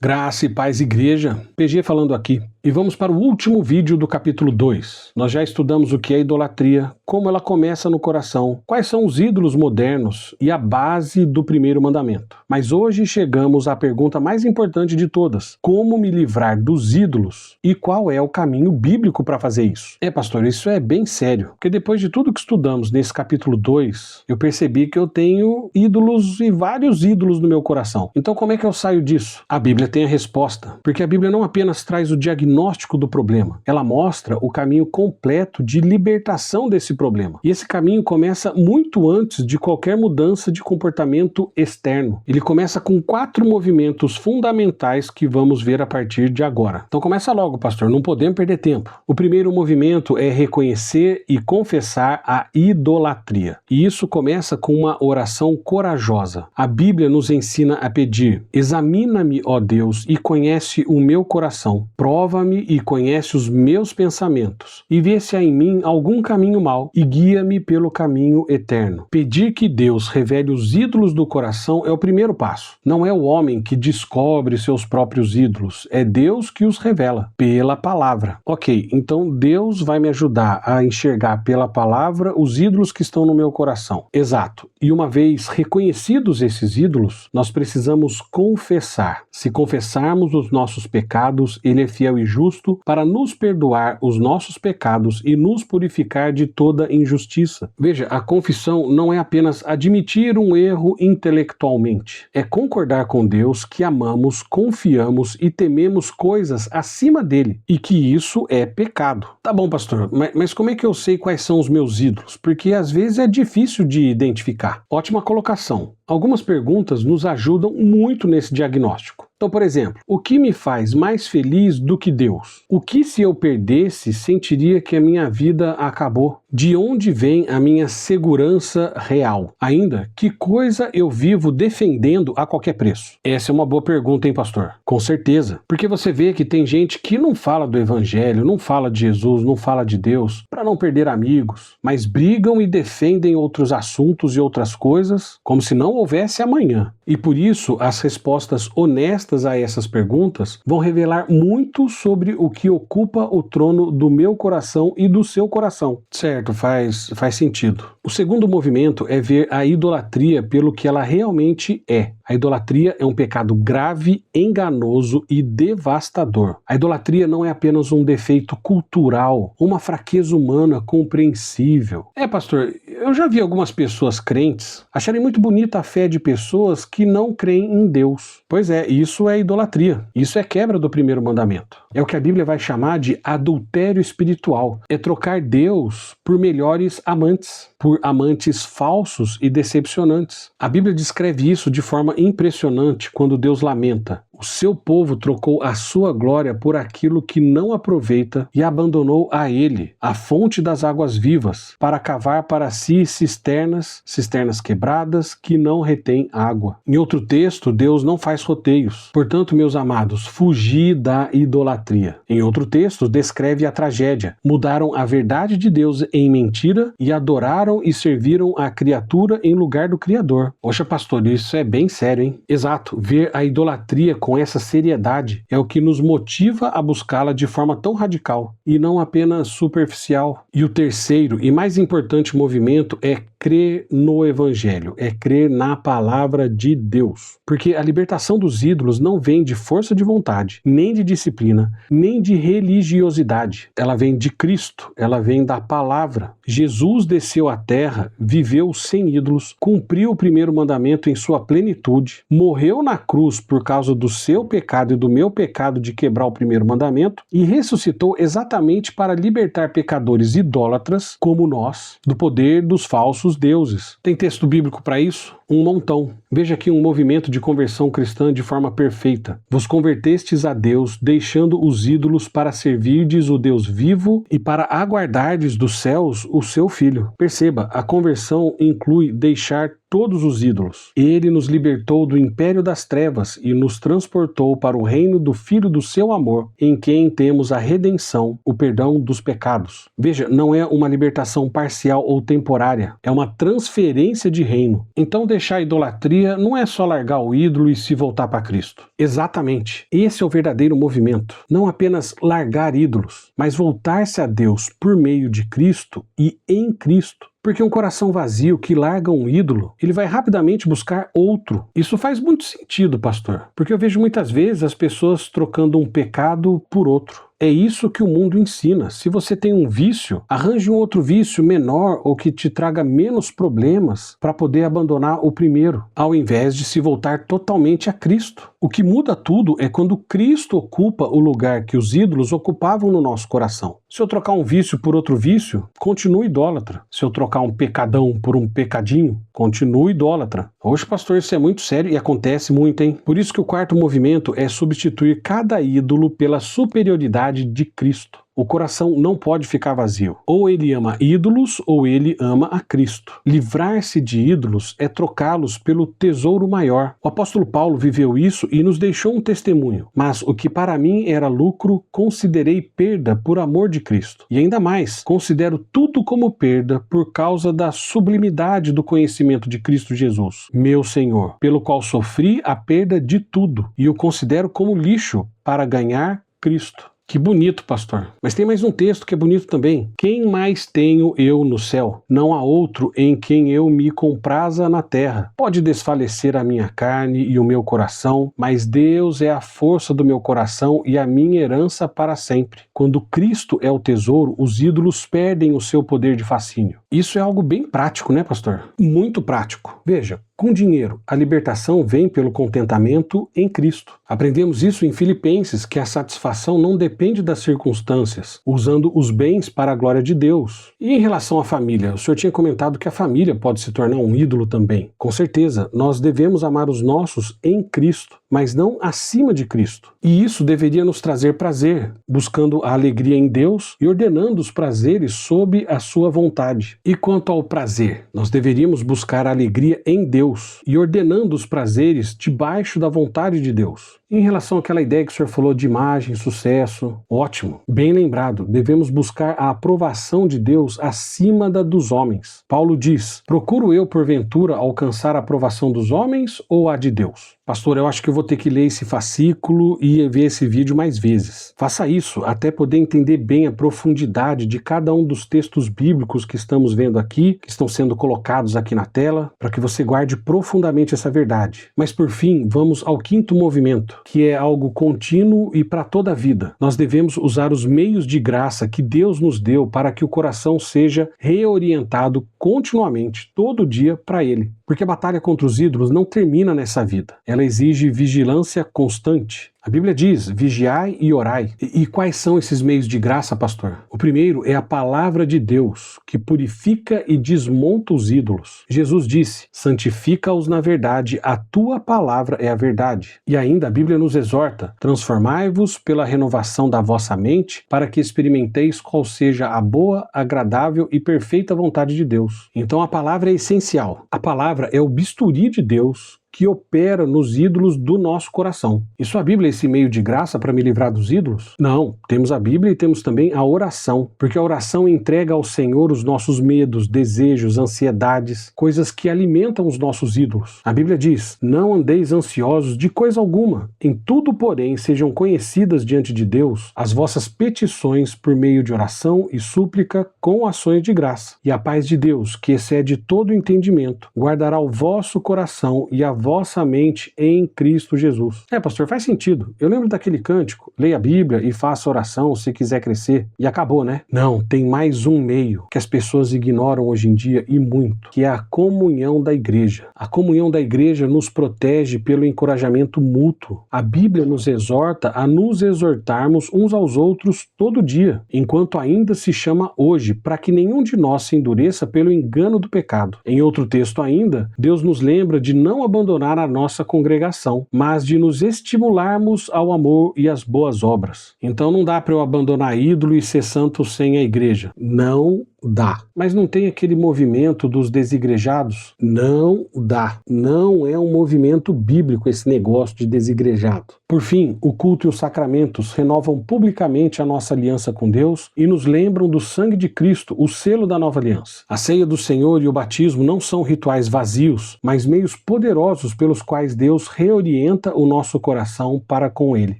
Graça e paz, igreja. PG falando aqui. E vamos para o último vídeo do capítulo 2. Nós já estudamos o que é idolatria, como ela começa no coração, quais são os ídolos modernos e a base do primeiro mandamento. Mas hoje chegamos à pergunta mais importante de todas: como me livrar dos ídolos e qual é o caminho bíblico para fazer isso? Pastor, isso é bem sério, porque depois de tudo que estudamos nesse capítulo 2, eu percebi que eu tenho ídolos e vários ídolos no meu coração. Então como é que eu saio disso? A Bíblia tem a resposta, porque a Bíblia não apenas traz o diagnóstico do problema, ela mostra o caminho completo de libertação desse problema. E esse caminho começa muito antes de qualquer mudança de comportamento externo. Ele começa com 4 movimentos fundamentais que vamos ver a partir de agora. Então começa logo, pastor, não podemos perder tempo. O primeiro movimento é reconhecer e confessar a idolatria. E isso começa com uma oração corajosa. A Bíblia nos ensina a pedir: examina-me, ó Deus, e conhece o meu coração. Prova-me e conhece os meus pensamentos. E vê se há em mim algum caminho mau e guia-me pelo caminho eterno. Pedir que Deus revele os ídolos do coração é o primeiro passo. Não é o homem que descobre seus próprios ídolos, é Deus que os revela pela palavra. Ok, então Deus vai me ajudar a enxergar pela palavra os ídolos que estão no meu coração. Exato. E uma vez reconhecidos esses ídolos, nós precisamos confessar. Se confessarmos os nossos pecados, Ele é fiel e justo para nos perdoar os nossos pecados e nos purificar de toda injustiça. Veja, a confissão não é apenas admitir um erro intelectualmente. É concordar com Deus que amamos, confiamos e tememos coisas acima dele e que isso é pecado. Tá bom, pastor, mas como é que eu sei quais são os meus ídolos? Porque às vezes é difícil de identificar. Ótima colocação. Algumas perguntas nos ajudam muito nesse diagnóstico. Então, por exemplo, o que me faz mais feliz do que Deus? O que, se eu perdesse, sentiria que a minha vida acabou? De onde vem a minha segurança real? Ainda, que coisa eu vivo defendendo a qualquer preço? Essa é uma boa pergunta, hein, pastor? Com certeza. Porque você vê que tem gente que não fala do Evangelho, não fala de Jesus, não fala de Deus, para não perder amigos, mas brigam e defendem outros assuntos e outras coisas como se não houvesse amanhã. E por isso, as respostas honestas a essas perguntas vão revelar muito sobre o que ocupa o trono do meu coração e do seu coração. Certo, faz sentido. O segundo movimento é ver a idolatria pelo que ela realmente é. A idolatria é um pecado grave, enganoso e devastador. A idolatria não é apenas um defeito cultural, uma fraqueza humana compreensível. Pastor, eu já vi algumas pessoas crentes acharem muito bonita a fé de pessoas que não creem em Deus. Pois é, isso é idolatria. Isso é quebra do primeiro mandamento. É o que a Bíblia vai chamar de adultério espiritual. É trocar Deus por melhores amantes, por amantes falsos e decepcionantes. A Bíblia descreve isso de forma impressionante quando Deus lamenta: o seu povo trocou a sua glória por aquilo que não aproveita e abandonou a ele, a fonte das águas vivas, para cavar para si cisternas quebradas que não retêm água. Em outro texto, Deus não faz roteios. Portanto, meus amados, fugi da idolatria. Em outro texto, descreve a tragédia. Mudaram a verdade de Deus em mentira e adoraram e serviram a criatura em lugar do Criador. Poxa, pastor, isso é bem sério, hein? Exato. Ver a idolatria com essa seriedade é o que nos motiva a buscá-la de forma tão radical e não apenas superficial. E o terceiro e mais importante movimento é crer no Evangelho, é crer na palavra de Deus. Porque a libertação dos ídolos não vem de força de vontade, nem de disciplina, nem de religiosidade. Ela vem de Cristo, ela vem da palavra. Jesus desceu à terra, viveu sem ídolos, cumpriu o primeiro mandamento em sua plenitude, morreu na cruz por causa do seu pecado e do meu pecado de quebrar o primeiro mandamento e ressuscitou exatamente para libertar pecadores idólatras como nós do poder dos falsos deuses. Tem texto bíblico para isso? Um montão. Veja aqui um movimento de conversão cristã de forma perfeita. Vos convertestes a Deus, deixando os ídolos para servirdes o Deus vivo e para aguardardes dos céus o seu Filho. Perceba, a conversão inclui deixar todos os ídolos. Ele nos libertou do império das trevas e nos transportou para o reino do Filho do seu amor, em quem temos a redenção, o perdão dos pecados. Veja, não é uma libertação parcial ou temporária, é uma transferência de reino. Então deixar a idolatria não é só largar o ídolo e se voltar para Cristo. Exatamente. Esse é o verdadeiro movimento. Não apenas largar ídolos, mas voltar-se a Deus por meio de Cristo e em Cristo. Porque um coração vazio que larga um ídolo, ele vai rapidamente buscar outro. Isso faz muito sentido, pastor, porque eu vejo muitas vezes as pessoas trocando um pecado por outro. É isso que o mundo ensina. Se você tem um vício, arranje um outro vício menor ou que te traga menos problemas para poder abandonar o primeiro, ao invés de se voltar totalmente a Cristo. O que muda tudo é quando Cristo ocupa o lugar que os ídolos ocupavam no nosso coração. Se eu trocar um vício por outro vício, continuo idólatra. Se eu trocar um pecadão por um pecadinho, continuo idólatra. Hoje, pastor, isso é muito sério e acontece muito, hein? Por isso que o quarto movimento é substituir cada ídolo pela superioridade de Cristo. O coração não pode ficar vazio. Ou ele ama ídolos, ou ele ama a Cristo. Livrar-se de ídolos é trocá-los pelo tesouro maior. O apóstolo Paulo viveu isso e nos deixou um testemunho. Mas o que para mim era lucro, considerei perda por amor de Cristo. E ainda mais, considero tudo como perda por causa da sublimidade do conhecimento de Cristo Jesus, meu Senhor, pelo qual sofri a perda de tudo e o considero como lixo para ganhar Cristo. Que bonito, pastor. Mas tem mais um texto que é bonito também. Quem mais tenho eu no céu? Não há outro em quem eu me compraza na terra. Pode desfalecer a minha carne e o meu coração, mas Deus é a força do meu coração e a minha herança para sempre. Quando Cristo é o tesouro, os ídolos perdem o seu poder de fascínio. Isso é algo bem prático, né, pastor? Muito prático. Veja, com dinheiro, a libertação vem pelo contentamento em Cristo. Aprendemos isso em Filipenses, que a satisfação não depende das circunstâncias, usando os bens para a glória de Deus. E em relação à família, o senhor tinha comentado que a família pode se tornar um ídolo também. Com certeza, nós devemos amar os nossos em Cristo, mas não acima de Cristo. E isso deveria nos trazer prazer, buscando a alegria em Deus e ordenando os prazeres sob a sua vontade. E quanto ao prazer, nós deveríamos buscar a alegria em Deus e ordenando os prazeres debaixo da vontade de Deus. Em relação àquela ideia que o senhor falou de imagem, sucesso, ótimo, bem lembrado, devemos buscar a aprovação de Deus acima da dos homens. Paulo diz, procuro eu porventura alcançar a aprovação dos homens ou a de Deus? Pastor, eu acho que eu vou ter que ler esse fascículo e ver esse vídeo mais vezes. Faça isso até poder entender bem a profundidade de cada um dos textos bíblicos que estamos vendo aqui, que estão sendo colocados aqui na tela, para que você guarde profundamente essa verdade. Mas por fim, vamos ao quinto movimento, que é algo contínuo e para toda a vida. Nós devemos usar os meios de graça que Deus nos deu para que o coração seja reorientado continuamente, todo dia, para Ele. Porque a batalha contra os ídolos não termina nessa vida. Ela exige vigilância constante. A Bíblia diz, vigiai e orai. E quais são esses meios de graça, pastor? O primeiro é a palavra de Deus, que purifica e desmonta os ídolos. Jesus disse, santifica-os na verdade, a tua palavra é a verdade. E ainda a Bíblia nos exorta, transformai-vos pela renovação da vossa mente, para que experimenteis qual seja a boa, agradável e perfeita vontade de Deus. Então a palavra é essencial. A palavra é o bisturi de Deus, que opera nos ídolos do nosso coração. E sua Bíblia é esse meio de graça para me livrar dos ídolos? Não, temos a Bíblia e temos também a oração, porque a oração entrega ao Senhor os nossos medos, desejos, ansiedades, coisas que alimentam os nossos ídolos. A Bíblia diz, não andeis ansiosos de coisa alguma, em tudo, porém, sejam conhecidas diante de Deus as vossas petições por meio de oração e súplica com ações de graça. E a paz de Deus, que excede todo entendimento, guardará o vosso coração e a vossa mente em Cristo Jesus. Pastor, faz sentido. Eu lembro daquele cântico, leia a Bíblia e faça oração se quiser crescer. E acabou, né? Não, tem mais um meio que as pessoas ignoram hoje em dia e muito, que é a comunhão da igreja. A comunhão da igreja nos protege pelo encorajamento mútuo. A Bíblia nos exorta a nos exortarmos uns aos outros todo dia, enquanto ainda se chama hoje, para que nenhum de nós se endureça pelo engano do pecado. Em outro texto ainda, Deus nos lembra de não abandonar a nossa congregação, mas de nos estimularmos ao amor e às boas obras. Então não dá para eu abandonar ídolo e ser santo sem a igreja. Não Dá. Mas não tem aquele movimento dos desigrejados? Não dá. Não é um movimento bíblico esse negócio de desigrejado. Por fim, o culto e os sacramentos renovam publicamente a nossa aliança com Deus e nos lembram do sangue de Cristo, o selo da nova aliança. A ceia do Senhor e o batismo não são rituais vazios, mas meios poderosos pelos quais Deus reorienta o nosso coração para com Ele.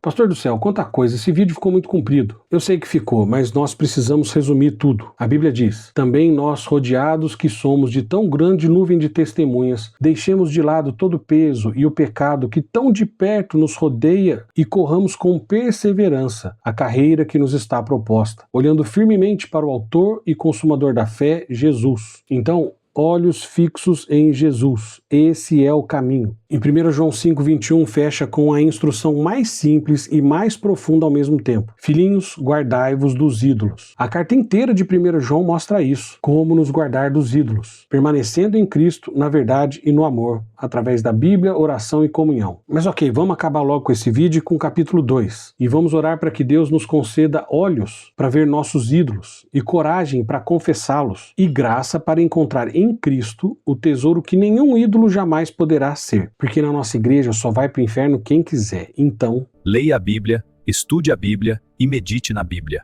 Pastor do céu, quanta coisa, esse vídeo ficou muito comprido. Eu sei que ficou, mas nós precisamos resumir tudo. A Bíblia diz: também nós, rodeados que somos de tão grande nuvem de testemunhas, deixemos de lado todo o peso e o pecado que tão de perto nos rodeia e corramos com perseverança a carreira que nos está proposta, olhando firmemente para o autor e consumador da fé, Jesus. Então, olhos fixos em Jesus. Esse é o caminho. Em 1 João 5,21 fecha com a instrução mais simples e mais profunda ao mesmo tempo. Filhinhos, guardai-vos dos ídolos. A carta inteira de 1 João mostra isso. Como nos guardar dos ídolos. Permanecendo em Cristo, na verdade e no amor, através da Bíblia, oração e comunhão. Mas ok, vamos acabar logo com esse vídeo com o capítulo 2. E vamos orar para que Deus nos conceda olhos para ver nossos ídolos, e coragem para confessá-los, e graça para encontrar em Cristo o tesouro que nenhum ídolo jamais poderá ser. Porque na nossa igreja só vai para o inferno quem quiser. Então, leia a Bíblia, estude a Bíblia e medite na Bíblia.